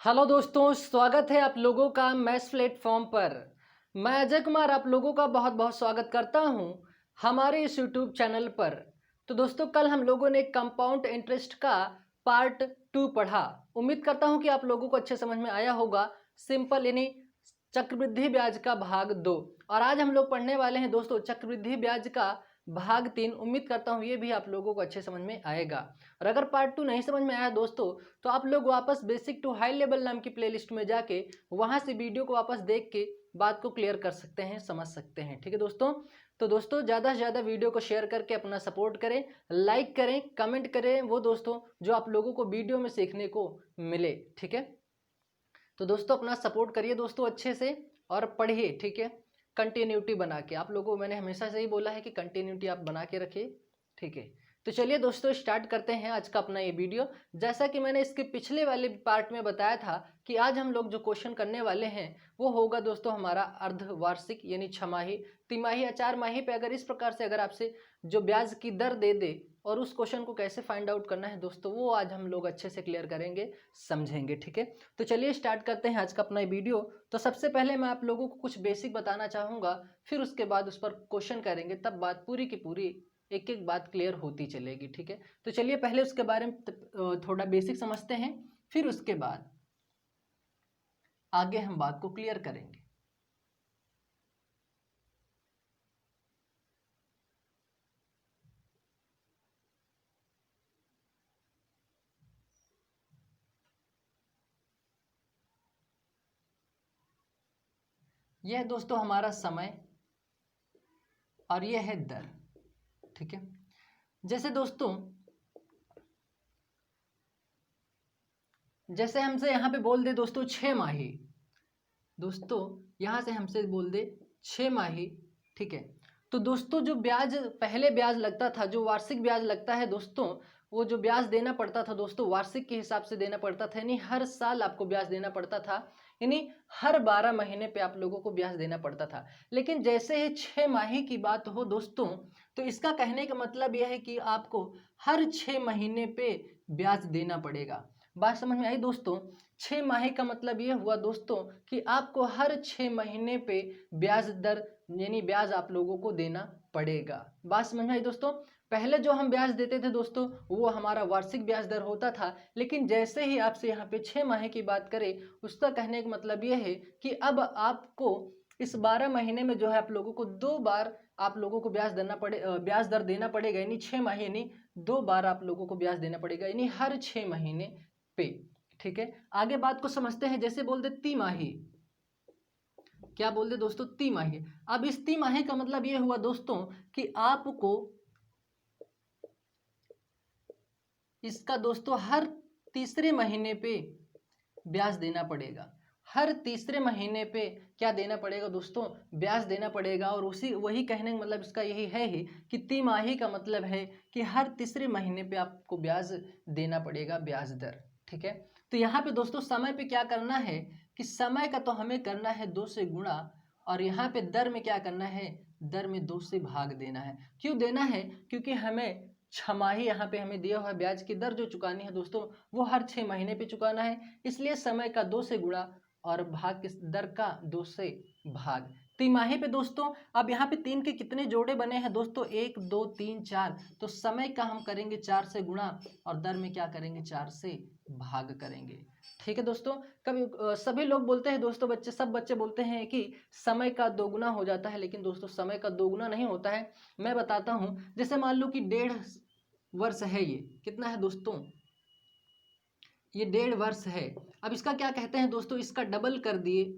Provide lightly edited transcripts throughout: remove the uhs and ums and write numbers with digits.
Hello दोस्तों, स्वागत है आप लोगों का मैथ्स प्लेटफॉर्म पर। मैं अजय कुमार आप लोगों का बहुत बहुत स्वागत करता हूं हमारे इस यूट्यूब चैनल पर। तो दोस्तों, कल हम लोगों ने कंपाउंड इंटरेस्ट का पार्ट 2 पढ़ा। उम्मीद करता हूं कि आप लोगों को अच्छे समझ में आया होगा। सिंपल यानी चक्रवृद्धि ब्याज का भाग 2। और आज हम लोग पढ़ने वाले हैं दोस्तों चक्रवृद्धि ब्याज का भाग 3। उम्मीद करता हूं ये भी आप लोगों को अच्छे समझ में आएगा। और अगर पार्ट 2 नहीं समझ में आया दोस्तों, तो आप लोग वापस बेसिक टू हाई लेवल नाम की प्लेलिस्ट में जाके वहां से वीडियो को वापस देख के बात को क्लियर कर सकते हैं, समझ सकते हैं। ठीक है दोस्तों। तो दोस्तों, ज़्यादा से ज़्यादा वीडियो को शेयर करके अपना सपोर्ट करें, लाइक करें, कमेंट करें वो दोस्तों जो आप लोगों को वीडियो में सीखने को मिले। ठीक है। तो दोस्तों, अपना सपोर्ट करिए दोस्तों अच्छे से और पढ़िए। ठीक है। कंटिन्यूटी बना के, आप लोगों को मैंने हमेशा से ही बोला है कि कंटिन्यूटी आप बना के रखिए। ठीक है। तो चलिए दोस्तों, स्टार्ट करते हैं आज का अपना ये वीडियो। जैसा कि मैंने इसके पिछले वाले पार्ट में बताया था कि आज हम लोग जो क्वेश्चन करने वाले हैं वो होगा दोस्तों हमारा अर्धवार्षिक यानी छमाही, तिमाही या 4 माही पे अगर इस प्रकार से अगर आपसे जो ब्याज की दर दे दे और उस क्वेश्चन को कैसे फाइंड आउट करना है दोस्तों, वो आज हम लोग अच्छे से क्लियर करेंगे, समझेंगे। ठीक है। तो चलिए स्टार्ट करते हैं आज का अपना वीडियो। तो सबसे पहले मैं आप लोगों को कुछ बेसिक बताना चाहूँगा, फिर उसके बाद उस पर क्वेश्चन करेंगे, तब बात पूरी की पूरी एक एक बात क्लियर होती चलेगी। ठीक है। तो चलिए पहले उसके बारे में थोड़ा बेसिक समझते हैं, फिर उसके बाद आगे हम बात को क्लियर करेंगे। यह है दोस्तों हमारा समय और यह है दर। ठीक है। जैसे दोस्तों, जैसे हमसे यहाँ पे बोल दे दोस्तों 6 माही, दोस्तों यहाँ से हमसे बोल दे 6 माही। ठीक है। तो दोस्तों जो ब्याज पहले ब्याज लगता था, जो वार्षिक ब्याज लगता है दोस्तों, वो जो ब्याज देना पड़ता था दोस्तों वार्षिक के हिसाब से देना पड़ता था, यानी हर साल आपको ब्याज देना पड़ता था, यानी हर 12 महीने पे आप लोगों को ब्याज देना पड़ता था। लेकिन जैसे ही 6 माही की बात हो दोस्तों, तो इसका कहने का मतलब यह है कि आपको हर 6 महीने पे ब्याज देना पड़ेगा। बात समझ में आई दोस्तों। 6 माही का मतलब ये हुआ दोस्तों कि आपको हर 6 महीने पे ब्याज दर यानी ब्याज आप लोगों को देना पड़ेगा। बात समझ में आई दोस्तों। पहले जो हम ब्याज देते थे दोस्तों वो हमारा वार्षिक ब्याज दर होता था, लेकिन जैसे ही आपसे यहाँ पे 6 माह की बात करें, उसका कहने का मतलब ये है कि अब आपको इस 12 महीने में जो है आप लोगों को 2 बार आप लोगों को ब्याज दर देना पड़ेगा, यानी 6 माह यानी 2 बार आप लोगों को ब्याज देना पड़ेगा, यानी हर 6 महीने पे। ठीक है। आगे बात को समझते हैं। जैसे बोल दे तिमाही, क्या बोल दे दोस्तों तिमाही। अब इस तिमाही का मतलब ये हुआ दोस्तों कि आपको इसका दोस्तों हर तीसरे महीने पे ब्याज देना पड़ेगा। हर तीसरे महीने पे क्या देना पड़ेगा दोस्तों, ब्याज देना पड़ेगा। और उसी वही कहने का मतलब इसका यही है ही कि तिमाही का मतलब है कि हर तीसरे महीने पे आपको ब्याज देना पड़ेगा, ब्याज दर। ठीक है। तो यहाँ पे दोस्तों समय पे क्या करना है कि समय का तो हमें करना है 2 से गुणा, और यहाँ पे दर में क्या करना है, दर में 2 से भाग देना है। क्यों देना है, क्योंकि हमें छमाही यहाँ पे हमें दिया हुआ ब्याज की दर जो चुकानी है दोस्तों वो हर 6 महीने पे चुकाना है, इसलिए समय का 2 से गुणा और भाग किस दर का 2 से भाग। तिमाही पे दोस्तों अब यहाँ पे 3 के कितने जोड़े बने हैं दोस्तों, 1 2 3 4, तो समय का हम करेंगे 4 से गुणा और दर में क्या करेंगे 4 से भाग करेंगे। ठीक है दोस्तों। कभी सभी लोग बोलते हैं दोस्तों, सब बच्चे बोलते हैं कि समय का दोगुना हो जाता है, लेकिन दोस्तों समय का दोगुना नहीं होता है। मैं बताता हूँ। जैसे मान लो कि 1.5 वर्ष है, ये कितना है दोस्तों, ये 1.5 वर्ष है। अब इसका क्या कहते हैं दोस्तों, इसका डबल कर दिए,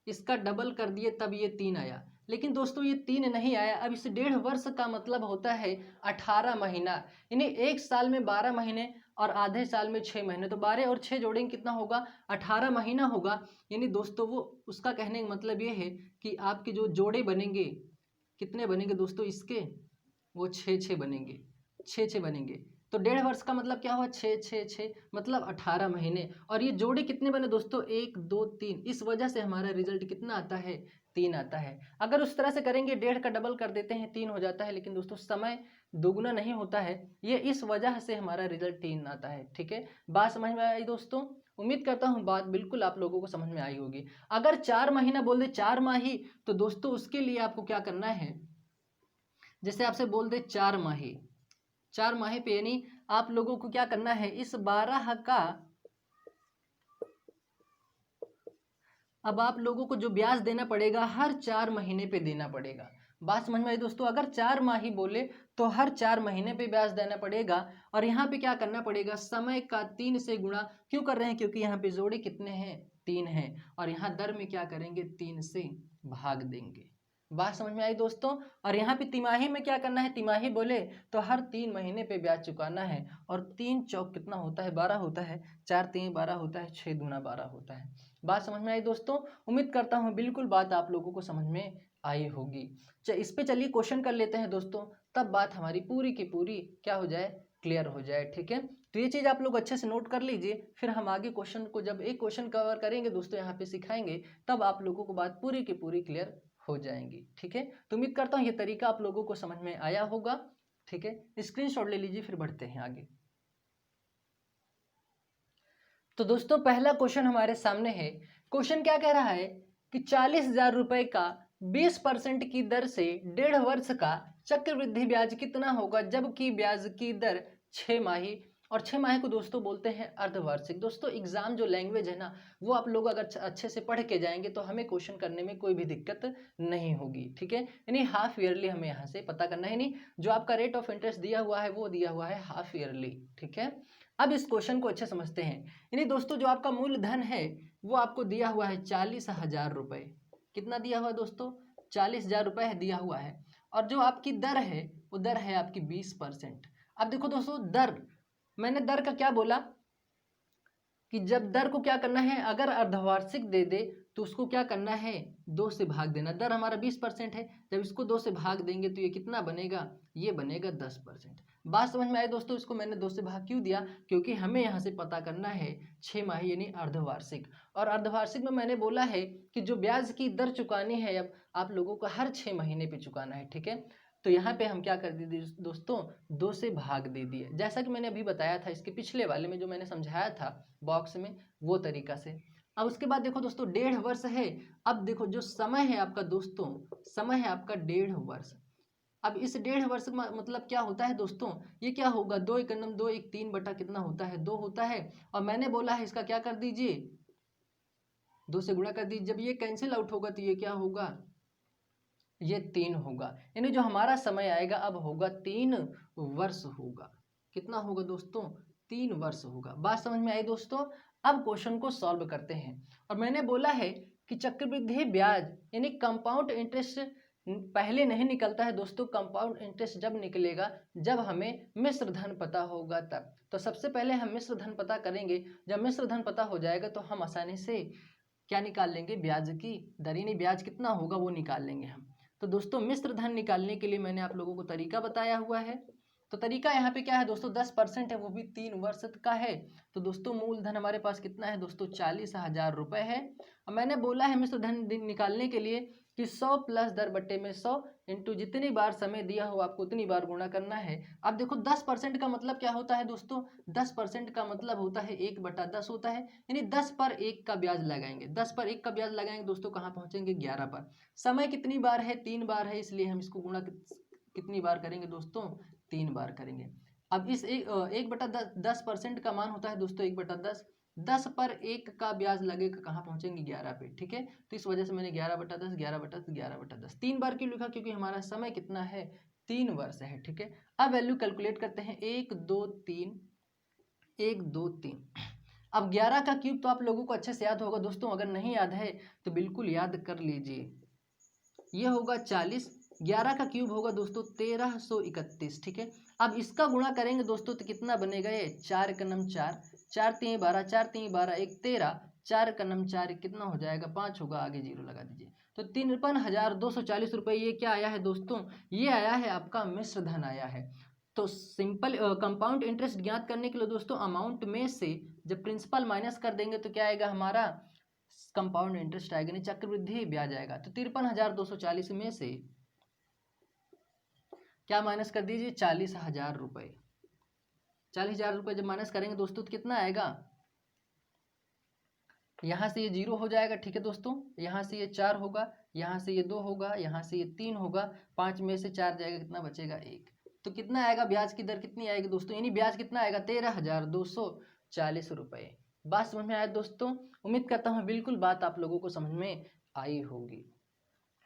इसका डबल कर दिए तब ये 3 आया, लेकिन दोस्तों ये 3 नहीं आया। अब इस 1.5 वर्ष का मतलब होता है 18 महीना, यानी एक साल में 12 महीने और आधे साल में 6 महीने, तो 12 और 6 जोड़ेंगे कितना होगा, 18 महीना होगा। यानी दोस्तों वो उसका कहने का मतलब ये है कि आपके जो जोड़े बनेंगे कितने बनेंगे दोस्तों, इसके वो 6 बनेंगे, 6 बनेंगे। तो 1.5 वर्ष का मतलब क्या हुआ, 6 मतलब 18 महीने। और ये जोड़े कितने बने दोस्तों, 1 2 3, इस वजह से हमारा रिजल्ट कितना आता है, 3 आता है। अगर उस तरह से करेंगे 1.5 का डबल कर देते हैं 3 हो जाता है, लेकिन दोस्तों समय दोगुना नहीं होता है, ये इस वजह से हमारा रिजल्ट 3 आता है। ठीक है। बात समझ में आई दोस्तों। उम्मीद करता हूँ बात बिल्कुल आप लोगों को समझ में आई होगी। अगर 4 महीना बोल दे 4 माही, तो दोस्तों उसके लिए आपको क्या करना है, जैसे आपसे बोल दे 4 माही, 4 माही पे यानी आप लोगों को क्या करना है, इस 12 का अब आप लोगों को जो ब्याज देना पड़ेगा हर 4 महीने पे देना पड़ेगा। बात समझ में आई दोस्तों? अगर 4 माही बोले तो हर 4 महीने पे ब्याज देना पड़ेगा। और यहाँ पे क्या करना पड़ेगा, समय का 3 से गुणा क्यों कर रहे हैं, क्योंकि यहाँ पे जोड़े कितने हैं, 3 हैं, और यहाँ दर में क्या करेंगे, 3 से भाग देंगे। बात समझ में आई दोस्तों? और यहाँ पे तिमाही में क्या करना है, तिमाही बोले तो हर 3 महीने पे ब्याज चुकाना है। और 3 चौक कितना होता है, 12 होता है, 4 3 12 होता है, 6 दूना 12 होता है। बात समझ में आई दोस्तों? उम्मीद करता हूँ बिल्कुल बात आप लोगों को समझ में आई होगी। इस पे चलिए क्वेश्चन कर लेते हैं दोस्तों, तब बात हमारी पूरी की पूरी क्या हो जाए, क्लियर हो जाए। ठीक है, तो ये चीज़ आप लोग अच्छे से नोट कर लीजिए, फिर हम आगे क्वेश्चन को जब एक क्वेश्चन कवर करेंगे दोस्तों, यहाँ पे सिखाएंगे, तब आप लोगों को बात पूरी की पूरी क्लियर हो जाएंगी। ठीक है, तो उम्मीद करता हूँ ये तरीका आप लोगों को समझ में आया होगा। ठीक है, स्क्रीनशॉट ले लीजिए, फिर बढ़ते हैं आगे। तो दोस्तों पहला क्वेश्चन हमारे सामने है। क्वेश्चन क्या कह रहा है कि 40,000 रुपए का 20% की दर से 1.5 वर्ष का चक्रवृद्धि ब्याज कितना होगा, जबकि ब्याज की दर 6 माही, और 6 माही को दोस्तों बोलते हैं अर्धवार्षिक। दोस्तों एग्जाम जो लैंग्वेज है ना, वो आप लोग अगर अच्छे से पढ़ के जाएंगे तो हमें क्वेश्चन करने में कोई भी दिक्कत नहीं होगी। ठीक है, यानी हाफ ईयरली हमें यहाँ से पता करना है, नहीं जो आपका रेट ऑफ इंटरेस्ट दिया हुआ है वो दिया हुआ है हाफ ईयरली। ठीक है, अब इस क्वेश्चन को अच्छे समझते हैं। यानी दोस्तों जो आपका मूलधन है वो आपको दिया हुआ है 40,000 रुपए। कितना दिया हुआ है दोस्तों, 40,000 रुपए है दिया हुआ है। और जो आपकी दर है वो दर है आपकी 20%। अब देखो दोस्तों दर, मैंने दर का क्या बोला कि जब दर को क्या करना है, अगर अर्धवार्षिक दे दे तो उसको क्या करना है, 2 से भाग देना। दर हमारा 20% है, जब इसको 2 से भाग देंगे तो ये कितना बनेगा, ये बनेगा 10%। बात समझ में आए दोस्तों? इसको मैंने 2 से भाग क्यों दिया, क्योंकि हमें यहाँ से पता करना है 6 माही यानी अर्धवार्षिक। और अर्धवार्षिक में मैंने बोला है कि जो ब्याज की दर चुकानी है अब आप लोगों को हर 6 महीने पे चुकाना है। ठीक है, तो यहाँ पे हम क्या कर दिए दोस्तों, 2 से भाग दे दिए, जैसा कि मैंने अभी बताया था इसके पिछले वाले में जो मैंने समझाया था बॉक्स में, वो तरीका से। अब उसके बाद देखो दोस्तों 1.5 वर्ष है। अब देखो जो समय है आपका दोस्तों, समय है आपका 1.5 वर्ष। अब इस 1.5 वर्ष का मतलब क्या होता है दोस्तों, ये क्या होगा, 2 1 2 1 3 बटा कितना होता है, 2 होता है। और मैंने बोला है इसका क्या कर दीजिए, 2 से गुणा कर दीजिए। जब ये कैंसिल आउट होगा तो ये क्या होगा, ये 3 होगा। यानी जो हमारा समय आएगा अब होगा 3 वर्ष होगा। कितना होगा दोस्तों, 3 वर्ष होगा। बात समझ में आई दोस्तों? अब क्वेश्चन को सॉल्व करते हैं। और मैंने बोला है कि चक्रवृद्धि ब्याज यानी कंपाउंड इंटरेस्ट पहले नहीं निकलता है दोस्तों। कंपाउंड इंटरेस्ट जब निकलेगा जब हमें मिश्र धन पता होगा तब। तो सबसे पहले हम मिश्र धन पता करेंगे। जब मिश्र धन पता हो जाएगा तो हम आसानी से क्या निकाल लेंगे, ब्याज की दर यानी ब्याज कितना होगा वो निकाल लेंगे हम। तो दोस्तों मिश्र धन निकालने के लिए मैंने आप लोगों को तरीका बताया हुआ है। तो तरीका यहाँ पे क्या है दोस्तों, 10% है, वो भी 3 वर्ष का है। तो दोस्तों मूलधन हमारे पास कितना है दोस्तों, 40,000 रुपए है। और मैंने बोला है मिश्र धन निकालने के लिए कि 100 प्लस दर बट्टे में 100 इंटू जितनी बार समय दिया हो आपको उतनी बार गुणा करना है। अब देखो 10% का मतलब क्या होता है दोस्तों, 10% का मतलब होता है 1/10 होता है। यानी 10 पर 1 का ब्याज लगाएंगे, 10 पर 1 का ब्याज लगाएंगे दोस्तों, कहाँ पहुंचेंगे, 11 पर। समय कितनी बार है, 3 बार है, इसलिए हम इसको गुणा कितनी बार करेंगे दोस्तों, 3 बार करेंगे। अब इस 1/10% का मान होता है दोस्तों 1/10। 10 पर 1 का ब्याज लगेगा, कहाँ पहुंचेंगे, 11 पे। ठीक है, तो इस वजह से मैंने 11/10 11/10 11/10 3 बार क्यों लिखा, क्योंकि हमारा समय कितना है, 3 वर्ष है। ठीक है, अब वैल्यू कैलकुलेट करते हैं, 1 2 3 1 2 3। अब 11 का क्यूब तो आप लोगों को अच्छे से याद होगा दोस्तों, अगर नहीं याद है तो बिल्कुल याद कर लीजिए। ये होगा 40, 11 का क्यूब होगा दोस्तों 1331। ठीक है, अब इसका गुणा करेंगे दोस्तों तो कितना बनेगा, ये 4 का नम 4, 4 3 12, 4 3 12 1 13, 4 का नम 4 कितना हो जाएगा, 5 होगा, आगे जीरो लगा दीजिए। तो 53,240 रुपये ये क्या आया है दोस्तों, ये आया है आपका मिश्र धन आया है। तो सिंपल कंपाउंड इंटरेस्ट ज्ञात करने के लिए दोस्तों अमाउंट में से जब प्रिंसिपल माइनस कर देंगे तो क्या आएगा, हमारा कंपाउंड इंटरेस्ट आएगा, नहीं चक्रवृद्धि ब्याज आएगा। तो 53,240 में से क्या माइनस कर दीजिए, 40,000 रुपये। 40,000 रुपये जब माइनस करेंगे दोस्तों तो कितना आएगा, यहाँ से ये 0 हो जाएगा, ठीक है दोस्तों, यहाँ से ये 4 होगा, यहाँ से ये 2 होगा, यहाँ से ये 3 होगा, 5 में से 4 जाएगा, कितना बचेगा 1। तो कितना आएगा, ब्याज की दर कितनी आएगी दोस्तों, यानी ब्याज कितना आएगा 13,240 रुपये। बात समझ में आया दोस्तों? उम्मीद करता हूँ बिल्कुल बात आप लोगों को समझ में आई होगी।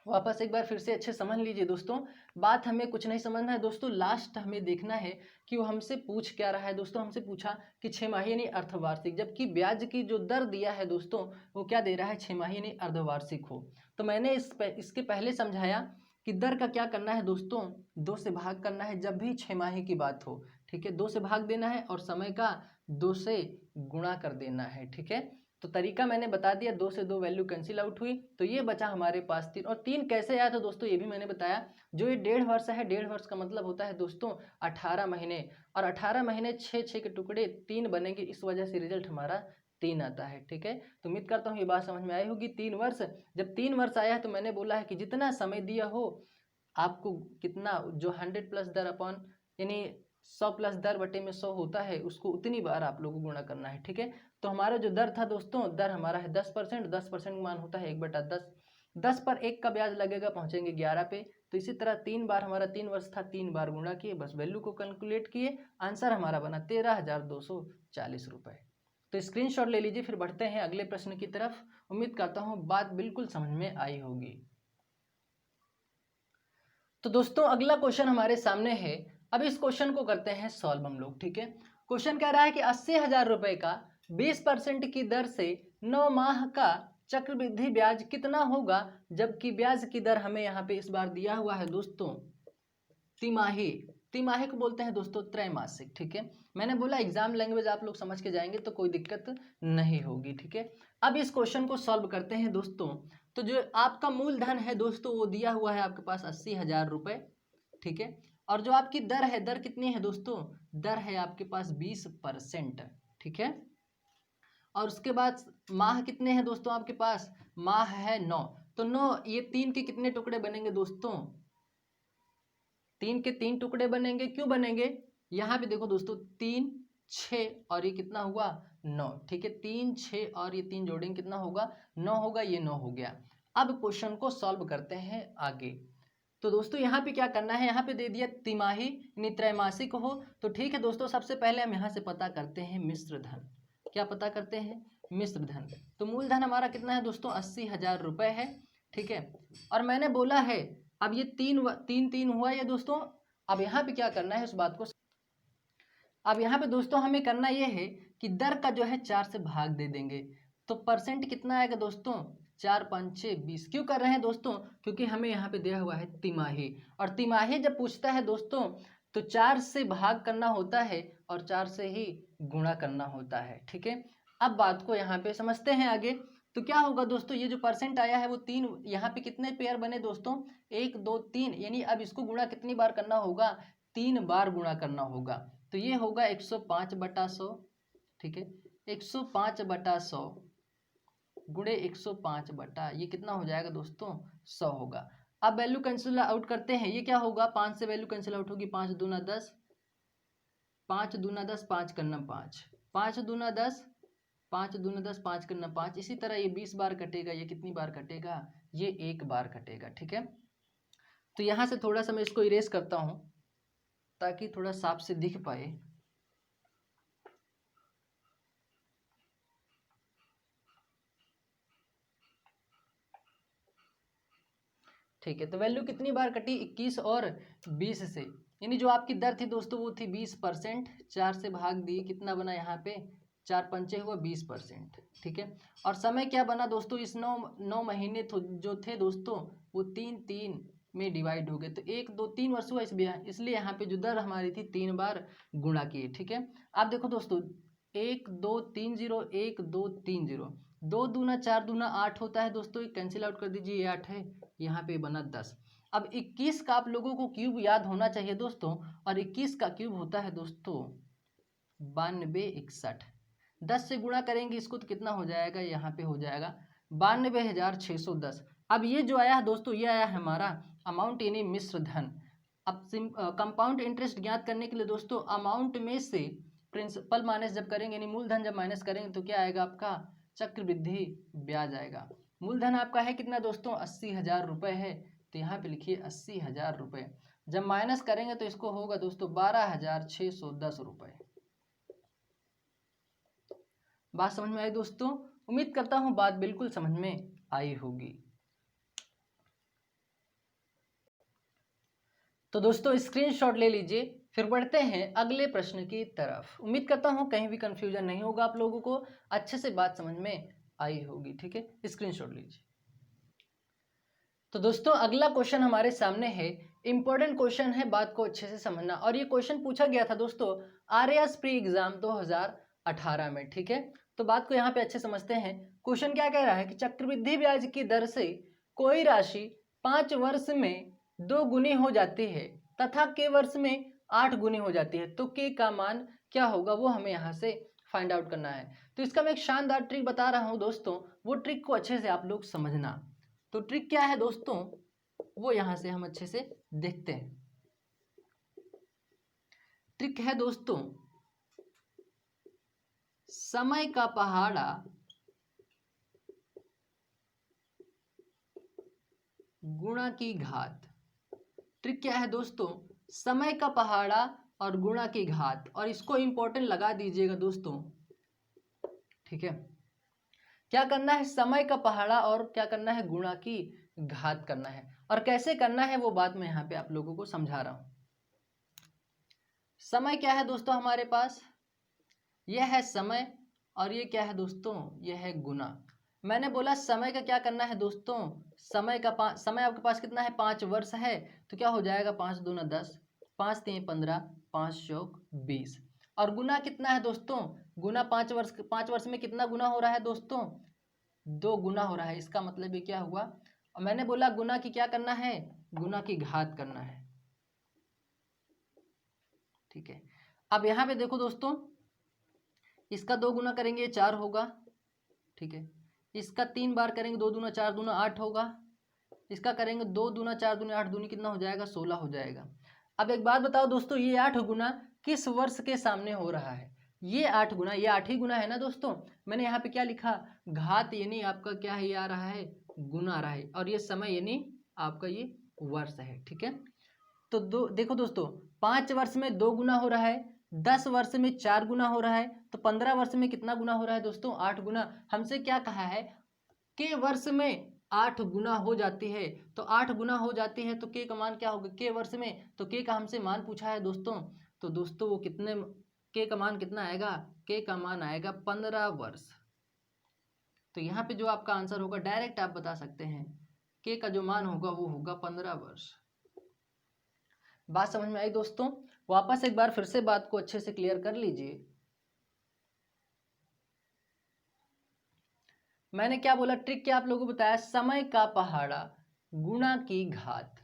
वापस एक बार फिर से अच्छे समझ लीजिए दोस्तों, बात हमें कुछ नहीं समझना है दोस्तों, लास्ट हमें देखना है कि वो हमसे पूछ क्या रहा है दोस्तों। हमसे पूछा कि छमाही यानी अर्धवार्षिक, जबकि ब्याज की जो दर दिया है दोस्तों वो क्या दे रहा है, छमाही यानी अर्धवार्षिक हो। तो मैंने इसके पहले समझाया कि दर का क्या करना है दोस्तों, 2 से भाग करना है जब भी छमाही की बात हो, ठीक है, 2 से भाग देना है और समय का 2 से गुणा कर देना है, ठीक है। तो तरीका मैंने बता दिया, 2 से 2 वैल्यू कैंसिल आउट हुई, तो ये बचा हमारे पास 3। और 3 कैसे आया था दोस्तों, ये भी मैंने बताया। जो ये 1.5 वर्ष है, 1.5 वर्ष का मतलब होता है दोस्तों 18 महीने, और 18 महीने 6 के टुकड़े 3 बनेंगे, इस वजह से रिजल्ट हमारा 3 आता है, ठीक है। तो उम्मीद करता हूँ ये बात समझ में आई होगी। 3 वर्ष, जब 3 वर्ष आया है तो मैंने बोला है कि जितना समय दिया हो आपको, कितना जो 100 प्लस दर अपॉन यानी 100 प्लस दर बटे में 100 होता है, उसको उतनी बार आप लोगों को गुणा करना है, ठीक है। तो हमारा जो दर था दोस्तों, दर हमारा है 10%, 10% मान होता है 1/10। 10 पर 1 का ब्याज लगेगा, पहुंचेंगे 11 पे। तो इसी तरह 3 बार हमारा 3 वर्ष था, 3 बार गुणा किए, बस वैल्यू को कैलकुलेट किए, आंसर हमारा बना 13,240 रुपये। तो स्क्रीनशॉट ले लीजिए, फिर बढ़ते हैं अगले प्रश्न की तरफ। उम्मीद करता हूँ बात बिल्कुल समझ में आई होगी। तो दोस्तों अगला क्वेश्चन हमारे सामने है। अब इस क्वेश्चन को करते हैं सॉल्व हम लोग, ठीक है। क्वेश्चन कह रहा है कि 80,000 रुपए का 20% की दर से 9 माह का चक्रवृद्धि ब्याज कितना होगा, जबकि ब्याज की दर हमें यहाँ पे इस बार दिया हुआ है दोस्तों तिमाही। तिमाही को बोलते हैं दोस्तों त्रैमासिक, ठीक है। मैंने बोला एग्जाम लैंग्वेज आप लोग समझ के जाएंगे तो कोई दिक्कत नहीं होगी, ठीक है। अब इस क्वेश्चन को सॉल्व करते हैं दोस्तों। तो जो आपका मूलधन है दोस्तों वो दिया हुआ है आपके पास 80,000 रुपये, ठीक है। और जो आपकी दर है, दर कितनी है दोस्तों, दर है आपके पास 20%, ठीक है। और उसके बाद माह कितने हैं दोस्तों आपके पास, माह है 9। तो 9, ये 3 के कितने टुकड़े बनेंगे दोस्तों, 3 के 3 टुकड़े बनेंगे। क्यों बनेंगे, यहाँ पे देखो दोस्तों 3, 6 और ये कितना हुआ 9, ठीक है। 3, 6 और ये 3 जोड़ेंगे कितना होगा 9 होगा, ये 9 हो गया। अब क्वेश्चन को सॉल्व करते हैं आगे। तो दोस्तों यहाँ पे क्या करना है, यहाँ पे दे दिया तिमाही यानी त्रैमासिक हो। तो ठीक है दोस्तों, सबसे पहले हम यहाँ से पता करते हैं मिश्र धन। क्या पता करते हैं, मिश्र धन। तो मूलधन हमारा कितना है दोस्तों 80,000 रुपये है, ठीक है। और मैंने बोला है, अब ये 3 हुआ ये दोस्तों। अब यहाँ पे क्या करना है उस बात को, अब यहाँ पे दोस्तों हमें करना ये है कि दर का जो है 4 से भाग दे देंगे। तो परसेंट कितना आएगा दोस्तों, 4 5 6 20। क्यों कर रहे हैं दोस्तों, क्योंकि हमें यहाँ पे दिया हुआ है तिमाही, और तिमाही जब पूछता है दोस्तों तो 4 से भाग करना होता है और 4 से ही गुणा करना होता है, ठीक है। अब बात को यहाँ पे समझते हैं आगे। तो क्या होगा दोस्तों, ये जो परसेंट आया है वो 3, यहाँ पे कितने पेयर बने दोस्तों 1 2 3, यानी अब इसको गुणा कितनी बार करना होगा, 3 बार गुणा करना होगा। तो ये होगा 105/100, ठीक है। 105/100 गुणे 105 बटा ये कितना हो जाएगा दोस्तों 100 होगा। अब वैल्यू कैंसिल आउट करते हैं, ये क्या होगा 5 से वैल्यू कैंसिल आउट होगी, 5 दूना 10, 5 दूना 10, 5 करना 5, 5 दूना 10, 5 दूना 10, 5 करना 5। इसी तरह ये 20 बार कटेगा, ये कितनी बार कटेगा, ये 1 बार कटेगा, ठीक है। तो यहाँ से थोड़ा सा मैं इसको इरेज करता हूँ ताकि थोड़ा साफ से दिख पाए। ठीक है, तो वैल्यू कितनी बार कटी 21 और 20 से, यानी जो आपकी दर थी दोस्तों वो थी 20%। 4 से भाग दिए, कितना बना यहाँ पे 4 पंचे हुआ 20%, ठीक है। और समय क्या बना दोस्तों, इस 9 महीने जो थे दोस्तों वो 3 में डिवाइड हो गए। तो 1 2 3 वर्ष हुआ, इसलिए यहाँ पे जो दर हमारी थी 3 बार गुणा किए, ठीक है। आप देखो दोस्तों 1 2 3 0, 1 2 3 0, 2 दूना 4 दूना 8 होता है दोस्तों, ये कैंसिल आउट कर दीजिए, ये 8 है, यहाँ पे बना 10। अब 21 का आप लोगों को क्यूब याद होना चाहिए दोस्तों, और 21 का क्यूब होता है दोस्तों 9261। 10 से गुणा करेंगे इसको तो कितना हो जाएगा, यहाँ पे हो जाएगा 92,610। अब ये जो आया है दोस्तों, ये आया है हमारा अमाउंट यानी मिश्र धन। अब कंपाउंड इंटरेस्ट ज्ञात करने के लिए दोस्तों अमाउंट में से प्रिंसिपल माइनस जब करेंगे यानी मूलधन जब माइनस करेंगे तो क्या आएगा आपका चक्रवृद्धि ब्याज आएगा। मूलधन आपका है कितना दोस्तों, 80,000 रुपये है, तो यहाँ पे लिखिए 80,000 रुपये। जब माइनस करेंगे तो इसको होगा दोस्तों 12,610 रुपये। बात समझ में आई दोस्तों? उम्मीद करता हूँ बात बिल्कुल समझ में आई होगी। तो दोस्तों स्क्रीनशॉट ले लीजिए, फिर बढ़ते हैं अगले प्रश्न की तरफ। उम्मीद करता हूँ कहीं भी कंफ्यूजन नहीं होगा, आप लोगों को अच्छे से बात समझ में आई होगी। ठीक है, स्क्रीनशॉट लीजिए। तो दोस्तों अगला क्वेश्चन हमारे सामने है, इंपॉर्टेंट क्वेश्चन है, बात को अच्छे से समझना। और ये क्वेश्चन पूछा गया था दोस्तों आरएएस प्री एग्जाम 2018 में। ठीक है, तो बात को यहाँ पे अच्छे समझते हैं। क्वेश्चन क्या कह रहा है कि चक्रवृद्धि ब्याज की दर से कोई राशि 5 वर्ष में 2 गुनी हो जाती है तथा के वर्ष में 8 गुनी हो जाती है, तो के का मान क्या होगा वो हमें यहाँ से फाइंड आउट करना है। तो इसका मैं एक शानदार ट्रिक बता रहा हूँ दोस्तों, वो ट्रिक को अच्छे से आप लोग समझना। तो ट्रिक क्या है दोस्तों, वो यहां से हम अच्छे से देखते हैं। ट्रिक है दोस्तों, समय का पहाड़ा गुणा की घात। ट्रिक क्या है दोस्तों, समय का पहाड़ा और गुणा की घात, और इसको इंपॉर्टेंट लगा दीजिएगा दोस्तों। ठीक है, क्या करना है, समय का पहाड़ा और क्या करना है, गुणा की घात करना है। और कैसे करना है वो बात मैं यहाँ पे आप लोगों को समझा रहा हूं। समय क्या है दोस्तों हमारे पास, यह है समय, और ये क्या है दोस्तों, यह है गुना। मैंने बोला समय का क्या करना है दोस्तों, समय आपके पास कितना है, 5 वर्ष है, तो क्या हो जाएगा 5 दूना 10, 5 3 15, 5 चौक 20। और गुना कितना है दोस्तों, गुना 5 वर्ष में कितना गुना हो रहा है दोस्तों, 2 गुना हो रहा है। इसका मतलब ये क्या हुआ, और मैंने बोला गुना की क्या करना है, गुना की घात करना है। ठीक है, अब यहाँ पे देखो दोस्तों, इसका 2 गुना करेंगे 4 होगा। ठीक है, इसका 3 बार करेंगे, 2 दूना 4 दूना 8 होगा। इसका करेंगे 2 दूना 4 दूनी 8 दूनी कितना हो जाएगा, 16 हो जाएगा। अब एक बात बताओ दोस्तों, ये 8 गुना किस वर्ष के सामने हो रहा है, ये 8 गुना, ये 8 ही गुना है ना दोस्तों। मैंने यहाँ पे क्या लिखा, घात यानी आपका क्या है, ये आ रहा है गुना आ रहा है, और ये समय यानी आपका ये वर्ष है। ठीक है, तो देखो दोस्तों, 5 वर्ष में 2 गुना हो रहा है, 10 वर्ष में 4 गुना हो रहा है, तो 15 वर्ष में कितना गुना हो रहा है दोस्तों, 8 गुना। हमसे क्या कहा है, के वर्ष में 8 गुना हो जाती है, तो 8 गुना हो जाती है, तो के का मान क्या होगा, के वर्ष में, तो के का हमसे मान पूछा है दोस्तों। तो दोस्तों वो कितने, के का मान कितना आएगा, के का मान आएगा 15 वर्ष। तो यहाँ पे जो आपका आंसर होगा डायरेक्ट आप बता सकते हैं, के का जो मान होगा वो होगा 15 वर्ष। बात समझ में आई दोस्तों? वापस एक बार फिर से बात को अच्छे से क्लियर कर लीजिए। मैंने क्या बोला, ट्रिक क्या आप लोगों को बताया, समय का पहाड़ा गुणा की घात।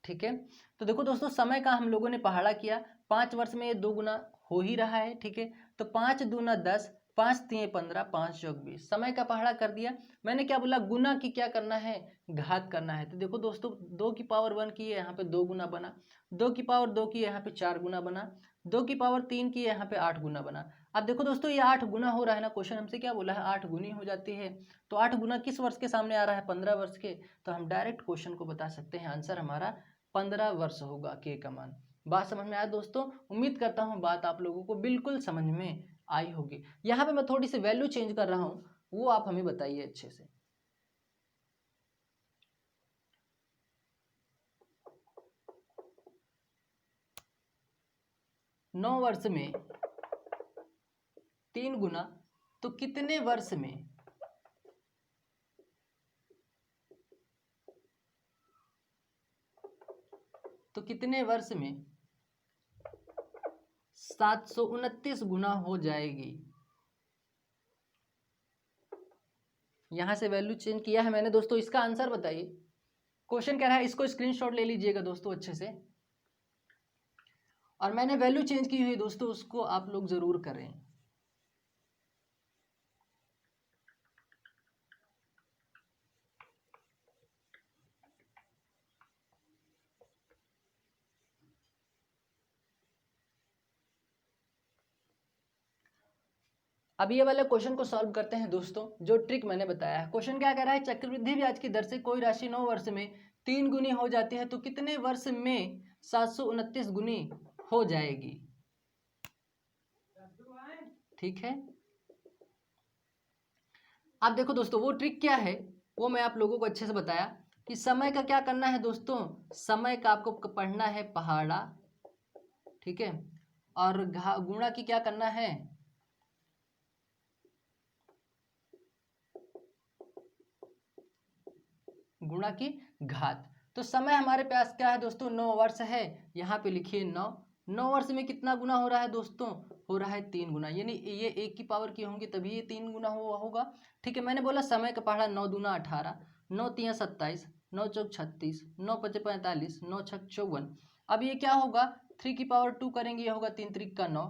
ठीक है, तो देखो दोस्तों, समय का हम लोगों ने पहाड़ा किया, 5 वर्ष में ये 2 गुना हो ही रहा है। ठीक है, तो 5 दूना 10, 5 3 15, 5 चौक 20, समय का पहाड़ा कर दिया। मैंने क्या बोला, गुना की क्या करना है, घात करना है। तो देखो दोस्तों, 2 की पावर 1 की है, यहाँ पे 2 गुना बना, 2 की पावर 2 की यहाँ पे 4 गुना बना, 2 की पावर 3 की यहाँ पे 8 गुना बना। अब देखो दोस्तों, ये 8 गुना हो रहा है ना, क्वेश्चन हमसे क्या बोला है, 8 गुनी हो जाती है। तो 8 गुना किस वर्ष के सामने आ रहा है, 15 वर्ष के। तो हम डायरेक्ट क्वेश्चन को बता सकते हैं, आंसर हमारा 15 वर्ष होगा, के का मान। बात समझ में आया दोस्तों? उम्मीद करता हूँ बात आप लोगों को बिल्कुल समझ में आई होगी। यहाँ पे मैं थोड़ी सी वैल्यू चेंज कर रहा हूँ, वो आप हमें बताइए अच्छे से। नौ वर्ष में 3 गुना, तो कितने वर्ष में, तो कितने वर्ष में 729 गुना हो जाएगी। यहां से वैल्यू चेंज किया है मैंने दोस्तों, इसका आंसर बताइए। क्वेश्चन कह रहा है, इसको स्क्रीनशॉट ले लीजिएगा दोस्तों अच्छे से। और मैंने वैल्यू चेंज की हुई दोस्तों, उसको आप लोग जरूर करें। अब ये वाले क्वेश्चन को सॉल्व करते हैं दोस्तों, जो ट्रिक मैंने बताया है। क्वेश्चन क्या कह रहा है, चक्रवृद्धि ब्याज की दर से कोई राशि 9 वर्ष में 3 गुनी हो जाती है तो कितने वर्ष में 729 गुनी हो जाएगी। ठीक है, अब देखो दोस्तों वो ट्रिक क्या है वो मैं आप लोगों को अच्छे से बताया कि समय का क्या करना है दोस्तों, समय का आपको पढ़ना है पहाड़ा, ठीक है, और गुणा की क्या करना है, गुणा की घात। तो समय हमारे पास क्या है दोस्तों, 9 वर्ष है, यहाँ पे लिखिए 9। 9 वर्ष में कितना गुना हो रहा है दोस्तों, हो रहा है 3 गुना, यानी ये 1 की पावर की होंगी तभी ये 3 गुना होगा। ठीक है, मैंने बोला समय का पहाड़ा 9 दूना 18, 9 तिया 27, 9 चौक 36, 9 पचे 45, 9 छक 54। अब ये क्या होगा, 3 की पावर 2 करेंगे, ये होगा 3 त्रिक का 9,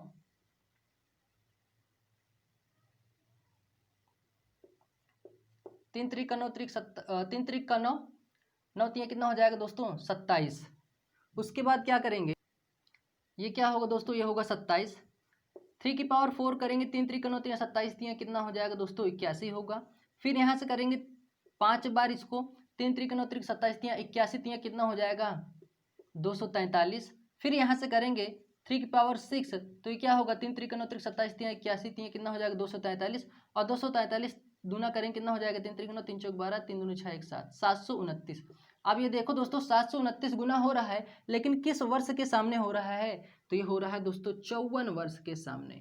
3 त्रिक का 9, 3 त्रिक का 9, 9 तिया कितना हो जाएगा दोस्तों 27। उसके बाद क्या करेंगे, ये क्या होगा दोस्तों, ये होगा 27। 3 की पावर 4 करेंगे, 3 त्रिक 9 तिया 27 तिया कितना हो जाएगा दोस्तों 81 होगा। फिर यहाँ से करेंगे 5 बार इसको, 3 त्रिक 9 त्रिक 27 तिया 81 तिया कितना हो जाएगा 243। फिर यहाँ से करेंगे 3 की पावर 6, तो ये क्या होगा, 3 त्रिक 9 त्रिक 27 तिया 81 तिया कितना हो जाएगा 243, और 243 दूना करेंगे कितना हो जाएगा, 3 त्रिक 9 3 चौक 12, 3 दूनी 6 1 7, 729। अब ये देखो दोस्तों 729 गुना हो रहा है, लेकिन किस वर्ष के सामने हो रहा है, तो ये हो रहा है दोस्तों 54 वर्ष के सामने।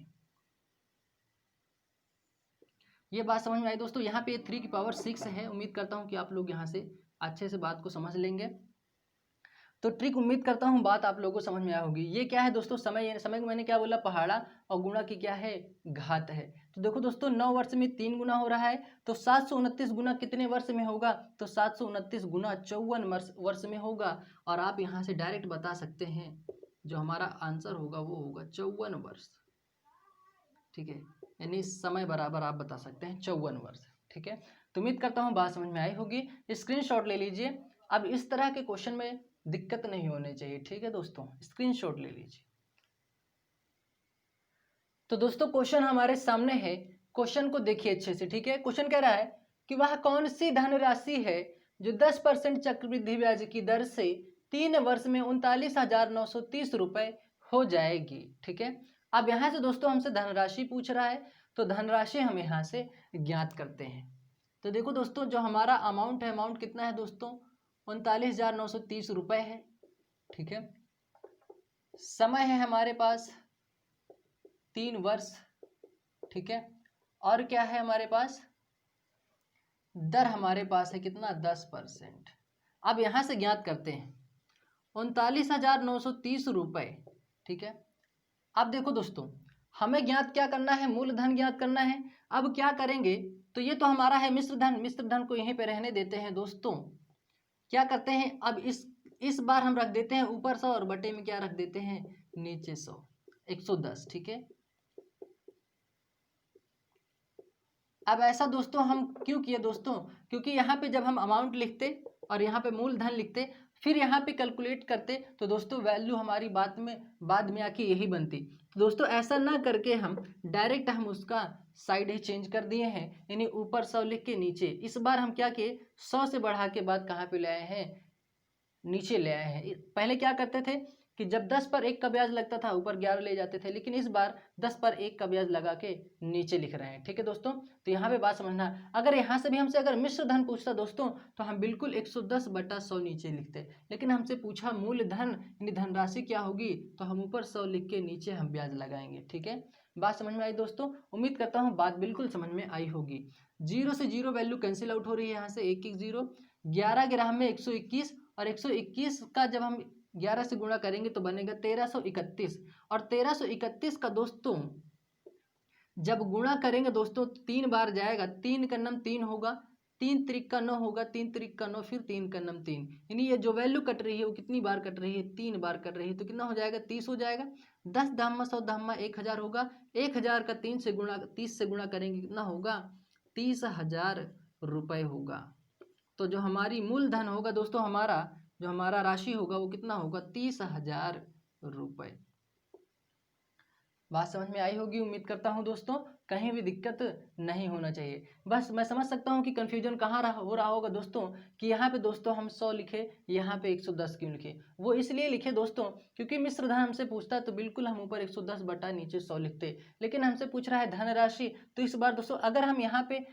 ये बात समझ में आई दोस्तों। यहाँ पे 3 की पावर 6 है, उम्मीद करता हूँ कि आप लोग यहाँ से अच्छे से बात को समझ लेंगे। तो ट्रिक उम्मीद करता हूँ बात आप लोगों को समझ में आई होगी। ये क्या है दोस्तों, समय, समय को मैंने क्या बोला पहाड़ा, और गुणा की क्या है घात है। तो देखो दोस्तों 9 वर्ष में 3 गुना हो रहा है, तो 729 गुना कितने वर्ष में होगा, तो 729 गुना 54 वर्ष में होगा। और आप यहाँ से डायरेक्ट बता सकते हैं जो हमारा आंसर होगा वो होगा 54 वर्ष। ठीक है, यानी समय बराबर आप बता सकते हैं 54 वर्ष। ठीक है, तो उम्मीद करता हूँ बात समझ में आई होगी। स्क्रीनशॉट ले लीजिए, अब इस तरह के क्वेश्चन में दिक्कत नहीं होनी चाहिए। ठीक है दोस्तों, स्क्रीनशॉट ले लीजिए। तो दोस्तों क्वेश्चन हमारे सामने है, क्वेश्चन को देखिए अच्छे से। ठीक है, क्वेश्चन कह रहा है कि वह कौन सी धनराशि है जो 10% चक्रवृद्धि ब्याज की दर से 3 वर्ष में 39,930 रुपए हो जाएगी। ठीक है, अब यहाँ से दोस्तों हमसे धनराशि पूछ रहा है, तो धनराशि हम यहाँ से ज्ञात करते हैं। तो देखो दोस्तों जो हमारा अमाउंट है, अमाउंट कितना है दोस्तों 39,930 रुपए है। ठीक है, समय है हमारे पास 3 वर्ष। ठीक है, और क्या है हमारे पास, दर हमारे पास है कितना 10%। अब यहां से ज्ञात करते हैं 39,930 रुपए। ठीक है, अब देखो दोस्तों हमें ज्ञात क्या करना है, मूलधन ज्ञात करना है। अब क्या करेंगे, तो ये तो हमारा है मिश्र धन, मिश्र धन को यहीं पे रहने देते हैं दोस्तों। क्या करते हैं, अब इस बार हम रख देते हैं ऊपर 100 और बटे में क्या रख देते हैं नीचे 100, 110। ठीक है, अब ऐसा दोस्तों हम क्यों किए दोस्तों, क्योंकि यहाँ पे जब हम अमाउंट लिखते और यहाँ पे मूलधन लिखते फिर यहाँ पे कैलकुलेट करते तो दोस्तों वैल्यू हमारी बाद में आके यही बनती। तो दोस्तों ऐसा ना करके हम डायरेक्ट हम उसका साइड ही चेंज कर दिए हैं, यानी ऊपर 100 लिख के नीचे। इस बार हम क्या किए, 100 से बढ़ा के बाद कहाँ पे ले आए हैं, नीचे ले आए हैं। पहले क्या करते थे कि जब 10 पर 1 का ब्याज लगता था ऊपर 11 ले जाते थे, लेकिन इस बार 10 पर 1 का ब्याज लगा के नीचे लिख रहे हैं। ठीक है दोस्तों, तो यहाँ पे बात समझना, अगर यहाँ से भी हमसे अगर मिश्र धन पूछता दोस्तों तो हम बिल्कुल 110/100 नीचे लिखते, लेकिन हमसे पूछा मूलधन यानी धनराशि क्या होगी, तो हम ऊपर 100 लिख के नीचे हम ब्याज लगाएंगे। ठीक है, बात समझ में आई दोस्तों, उम्मीद करता हूँ बात बिल्कुल समझ में आई होगी। 0 से 0 वैल्यू कैंसिल आउट हो रही है, यहाँ से 1 1 0, 11 ग्राम में 121, और 121 का जब हम 11 से गुणा करेंगे तो बनेगा 1331, और 1331 का दोस्तों जब गुणा करेंगे दोस्तों 3 बार जाएगा, 3 का नम 3 होगा, 3 त्रिक का 9 होगा, 3 त्रिक का 9, फिर 3 का नम 3, यानी ये जो वैल्यू कट रही है वो कितनी बार कट रही है, 3 बार कट रही है। तो कितना हो जाएगा 30 हो जाएगा। 10 धामा 100 धामा 1000 होगा, 1000 का 30 से गुणा करेंगे कितना होगा 30,000 रुपये होगा। तो जो हमारी मूलधन होगा दोस्तों, जो हमारा राशि होगा वो कितना होगा 30,000 रुपये। बात समझ में आई होगी उम्मीद करता हूँ दोस्तों, कहीं भी दिक्कत नहीं होना चाहिए। बस मैं समझ सकता हूँ कि कन्फ्यूजन कहाँ हो रहा होगा दोस्तों, कि यहाँ पे दोस्तों हम 100 लिखे, यहाँ पे 110 क्यों लिखे। वो इसलिए लिखे दोस्तों क्योंकि मिश्र धन हमसे पूछता है तो बिल्कुल हम ऊपर 110 बटा नीचे 100 लिखते, लेकिन हमसे पूछ रहा है धनराशि। तो इस बार दोस्तों अगर हम यहाँ पे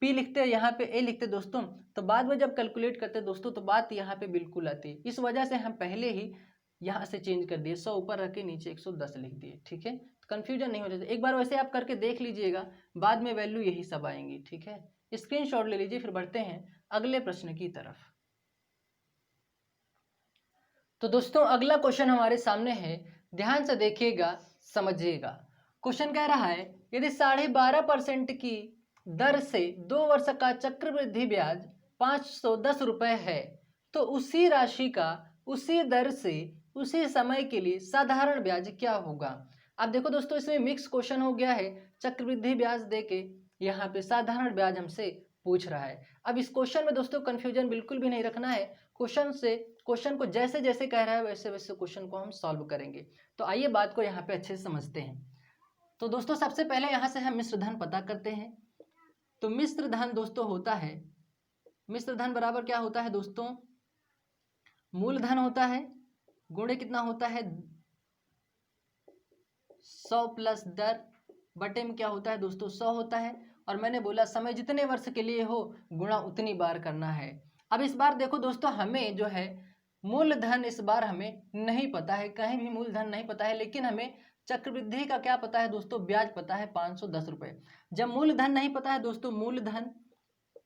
P लिखते हैं, यहाँ पे A लिखते दोस्तों, तो बाद में जब कैलकुलेट करते दोस्तों तो बात यहाँ पे बिल्कुल आती है। इस वजह से हम पहले ही यहाँ से चेंज कर दिए, 100 ऊपर रख के नीचे 110 लिख दिए। ठीक है, कंफ्यूजन नहीं हो जाता। एक बार वैसे आप करके देख लीजिएगा, बाद में वैल्यू यही सब आएंगी। ठीक है, स्क्रीनशॉट ले लीजिए। फिर बढ़ते हैं अगले प्रश्न की तरफ। तो दोस्तों अगला क्वेश्चन हमारे सामने है, ध्यान से देखिएगा, समझिएगा। क्वेश्चन कह रहा है यदि 12.5% की दर से 2 वर्ष का चक्रवृद्धि ब्याज 510 रुपए है तो उसी राशि का उसी दर से उसी समय के लिए साधारण ब्याज क्या होगा। अब देखो दोस्तों इसमें मिक्स क्वेश्चन हो गया है, चक्रवृद्धि ब्याज देके यहाँ पे साधारण ब्याज हमसे पूछ रहा है। अब इस क्वेश्चन में दोस्तों कंफ्यूजन बिल्कुल भी नहीं रखना है, क्वेश्चन को जैसे जैसे कह रहा है वैसे वैसे क्वेश्चन को हम सॉल्व करेंगे। तो आइए बात को यहाँ पे अच्छे से समझते हैं। तो दोस्तों सबसे पहले यहाँ से हम मिश्र धन पता करते हैं। तो मिश्र धन दोस्तों होता है, मिश्र धन बराबर क्या होता है दोस्तों, मूलधन होता है गुणे कितना होता है 100 प्लस दर, बटे में क्या होता है दोस्तों 100 होता है, और मैंने बोला समय जितने वर्ष के लिए हो गुणा उतनी बार करना है। अब इस बार देखो दोस्तों हमें जो है मूलधन इस बार हमें नहीं पता है, कहीं भी मूलधन नहीं पता है, लेकिन हमें चक्रवृद्धि का क्या पता है दोस्तों, ब्याज पता है 510 रुपए। जब मूलधन नहीं पता है दोस्तों, मूलधन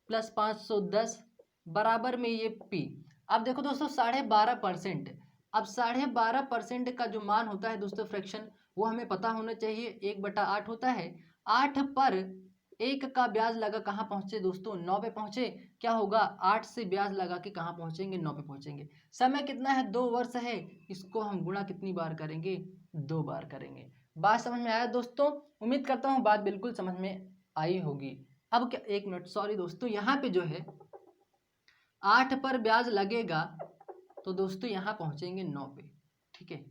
प्लस 510 बराबर में ये P। अब देखो दोस्तों 12.5%, अब 12.5% का जो मान होता है दोस्तों फ्रैक्शन, वो हमें पता होना चाहिए, 1/8 होता है। 8 पर 1 का ब्याज लगा कहाँ पहुंचे दोस्तों 9 पे पहुंचे, क्या होगा 8 से ब्याज लगा के कहाँ पहुंचेंगे 9 पे पहुंचेंगे। समय कितना है 2 वर्ष है, इसको हम गुणा कितनी बार करेंगे 2 बार करेंगे। बात समझ में आया दोस्तों, उम्मीद करता हूँ बात बिल्कुल समझ में आई होगी। अब क्या, एक मिनट सॉरी दोस्तों, यहाँ पे जो है 8 पर ब्याज लगेगा तो दोस्तों यहाँ पहुंचेंगे 9 पे। ठीक है,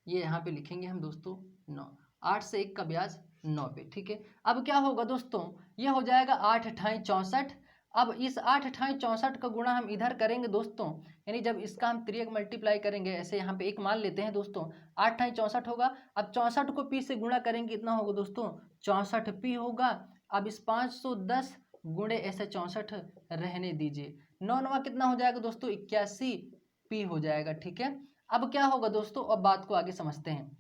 ये यहाँ पे लिखेंगे हम दोस्तों 9, 8 से 1 का ब्याज 9 पे। ठीक है, अब क्या होगा दोस्तों, ये हो जाएगा 8 अठाई 64। अब इस 8 अठाई 64 का गुणा हम इधर करेंगे दोस्तों, यानी जब इसका हम 3 मल्टीप्लाई करेंगे, ऐसे यहाँ पे 1 मान लेते हैं दोस्तों, 8 अठाई 64 होगा। अब 64 को P से गुणा करेंगे, कितना होगा दोस्तों 64P होगा। अब इस 510 गुणे ऐसे 64 रहने दीजिए, 9 9 कितना हो जाएगा दोस्तों 81P हो जाएगा। ठीक है, अब क्या होगा दोस्तों, अब बात को आगे समझते हैं।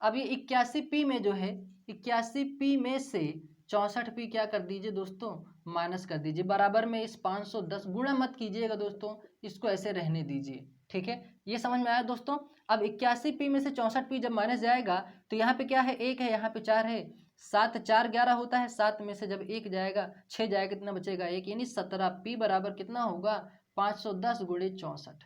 अब ये 81P में जो है 81P में से 64P क्या कर दीजिए दोस्तों माइनस कर दीजिए, बराबर में इस 510 गुणा मत कीजिएगा दोस्तों, इसको ऐसे रहने दीजिए। ठीक है, ये समझ में आया दोस्तों। अब 81P में से 64P जब माइनस जाएगा तो यहाँ पे क्या है 1 है, यहाँ पे 4 है, 7 4 11 होता है, 7 में से जब 1 जाएगा 6 जाएगा, कितना बचेगा 1, यानी 17P बराबर कितना होगा 510 गुणे 64।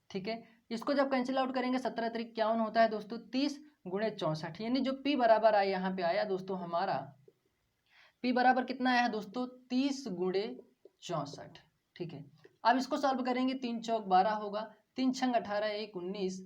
ठीक है, इसको जब कैंसिल आउट करेंगे 17 तरीक 51 होता है दोस्तों 30 गुणे 64, यानी जो P बराबर आया यहाँ पे आया दोस्तों हमारा P बराबर कितना आया दोस्तों 30 गुणे 64। ठीक है, अब इसको सॉल्व करेंगे, 3 चौक 12 होगा, 3 छंग 18 1 19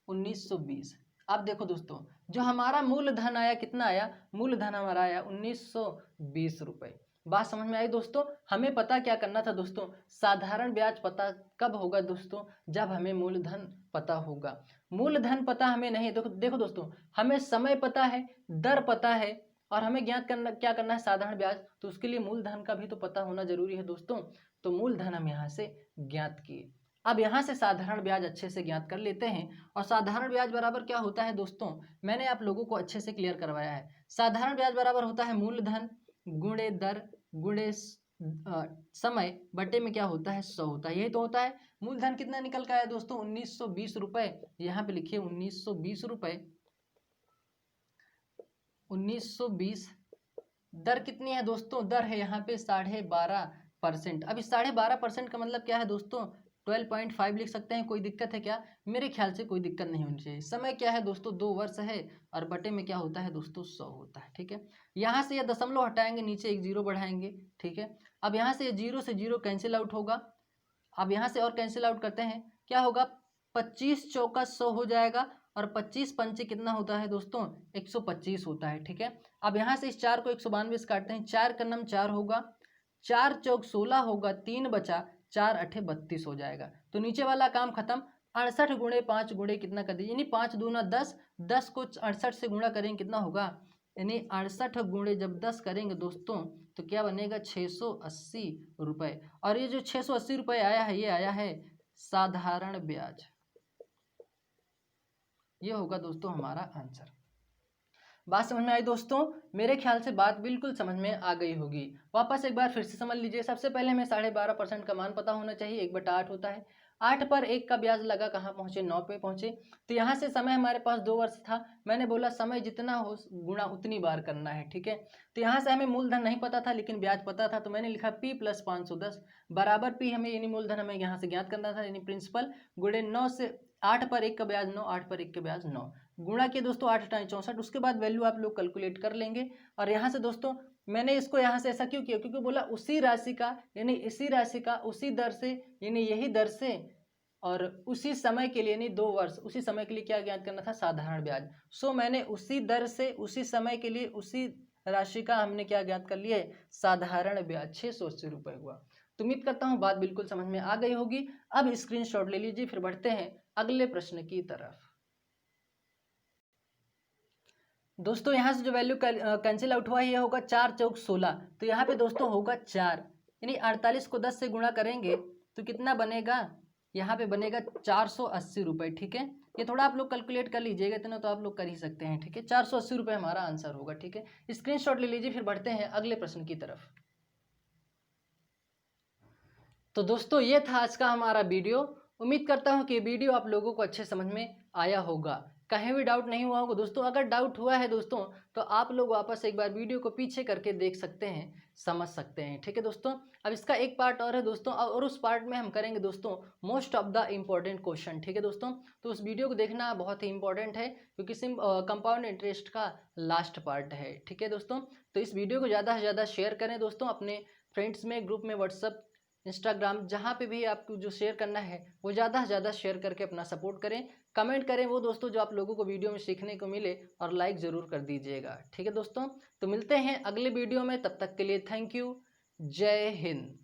1920। अब देखो दोस्तों जो हमारा मूलधन आया कितना आया, मूलधन हमारा आया 1920 रुपए। बात समझ में आई दोस्तों, हमें पता क्या करना था दोस्तों, साधारण ब्याज पता कब होगा दोस्तों, जब हमें मूलधन पता होगा। मूलधन पता हमें नहीं, देखो दोस्तों हमें समय पता है, दर पता है, और हमें ज्ञात करना क्या करना है साधारण ब्याज, तो उसके लिए मूलधन का भी तो पता होना जरूरी है दोस्तों। तो मूलधन हम यहाँ से ज्ञात किए। अब यहाँ से साधारण ब्याज अच्छे से ज्ञात कर लेते हैं, और साधारण ब्याज बराबर क्या होता है दोस्तों, मैंने आप लोगों को अच्छे से क्लियर करवाया है। साधारण ब्याज बराबर होता है मूलधन गुणे दर गुणे समय बटे में क्या होता है 100 होता है, यही तो होता है। मूलधन कितना निकल का आया दोस्तों 1920 रुपए, यहाँ पे लिखिए 1920 रुपए, 1920। दर कितनी है दोस्तों, दर है यहाँ पे 12.5%। अब इस 12.5% का मतलब क्या है दोस्तों 12.5 लिख सकते हैं, कोई दिक्कत है क्या, मेरे ख्याल से कोई दिक्कत नहीं होनी चाहिए। समय क्या है दोस्तों 2 वर्ष है, और बटे में क्या होता है दोस्तों 100 होता है। ठीक है, यहाँ से ये दशमलव हटाएंगे, नीचे एक जीरो बढ़ाएंगे। ठीक है, अब यहाँ से जीरो से जीरो कैंसिल आउट होगा, अब यहाँ से और कैंसिल आउट करते हैं, क्या होगा 25 चौका 100 हो जाएगा, और 25 पंचे कितना होता है दोस्तों, 125 होता है। ठीक है, अब यहाँ से इस 4 को 192 से काटते हैं, 4 का नम 4 होगा, 4 चौक 16 होगा, 3 बचा, 4 अठे 32 हो जाएगा। तो नीचे वाला काम खत्म। 68 गुणे 5 गुणे कितना कर दीजिए, यानी 5 दूना 10, 10 को 68 से गुणा करेंगे कितना होगा, यानी 68 गुणे जब 10 करेंगे दोस्तों तो क्या बनेगा, 680 रुपये। और ये जो 680 रुपये आया है, ये आया है साधारण ब्याज। ये होगा दोस्तों हमारा आंसर। बात समझ में आई दोस्तों? मेरे ख्याल से बात बिल्कुल समझ में आ गई होगी। वापस एक बार फिर से समझ लीजिए। सबसे पहले हमें 12.5% का मान पता होना चाहिए, 1/8 होता है। 8 पर 1 का ब्याज लगा, कहाँ पहुंचे, 9 पे पहुंचे। तो यहाँ से समय हमारे पास 2 वर्ष था, मैंने बोला समय जितना हो गुणा उतनी बार करना है। ठीक है, तो यहाँ से हमें मूलधन नहीं पता था लेकिन ब्याज पता था, तो मैंने लिखा P + 510 बराबर P हमें यानी मूलधन हमें यहाँ से ज्ञात करना था, यानी प्रिंसिपल गुणे 9 से 8 पर 1 का ब्याज 9, 8 पर 1 का ब्याज 9 गुणा किए दोस्तों 8 × 64। उसके बाद वैल्यू आप लोग कैलकुलेट कर लेंगे। और यहाँ से दोस्तों मैंने इसको यहाँ से ऐसा क्यों किया, क्योंकि बोला उसी राशि का, यानी इसी राशि का उसी दर से, यानी यही दर से और उसी समय के लिए, यानी 2 वर्ष, उसी समय के लिए क्या ज्ञात करना था, साधारण ब्याज। सो मैंने उसी दर से उसी समय के लिए उसी राशि का हमने क्या ज्ञात कर लिया है, साधारण ब्याज 680 रुपये हुआ। तो उम्मीद करता हूँ बात बिल्कुल समझ में आ गई होगी। अब स्क्रीनशॉट ले लीजिए, फिर बढ़ते हैं अगले प्रश्न की तरफ। दोस्तों यहाँ से जो वैल्यू कैंसिल आउट हुआ है, ये होगा 4 चौक 16। तो यहाँ पे दोस्तों होगा 4, यानी 48 को 10 से गुणा करेंगे तो कितना बनेगा, यहाँ पे बनेगा 480 रुपये। ठीक है, ये थोड़ा आप लोग कैलकुलेट कर लीजिएगा, इतना तो आप लोग कर ही सकते हैं। ठीक है, 480 रुपये हमारा आंसर होगा। ठीक है, स्क्रीनशॉट ले लीजिए, फिर बढ़ते हैं अगले प्रश्न की तरफ। तो दोस्तों ये था आज का हमारा वीडियो। उम्मीद करता हूँ कि वीडियो आप लोगों को अच्छे समझ में आया होगा, कहीं भी डाउट नहीं हुआ होगा। दोस्तों अगर डाउट हुआ है दोस्तों तो आप लोग वापस एक बार वीडियो को पीछे करके देख सकते हैं, समझ सकते हैं। ठीक है दोस्तों, अब इसका एक पार्ट और है दोस्तों, और उस पार्ट में हम करेंगे दोस्तों most of the important question. ठीक है दोस्तों, तो उस वीडियो को देखना बहुत ही इंपॉर्टेंट है, क्योंकि कंपाउंड इंटरेस्ट का लास्ट पार्ट है। ठीक है दोस्तों, तो इस वीडियो को ज़्यादा से ज़्यादा शेयर करें दोस्तों, अपने फ्रेंड्स में, ग्रुप में, व्हाट्सअप, इंस्टाग्राम, जहाँ पे भी आपको जो शेयर करना है वो ज़्यादा से ज़्यादा शेयर करके अपना सपोर्ट करें। कमेंट करें वो दोस्तों जो आप लोगों को वीडियो में सीखने को मिले, और लाइक ज़रूर कर दीजिएगा। ठीक है दोस्तों, तो मिलते हैं अगले वीडियो में, तब तक के लिए थैंक यू, जय हिंद।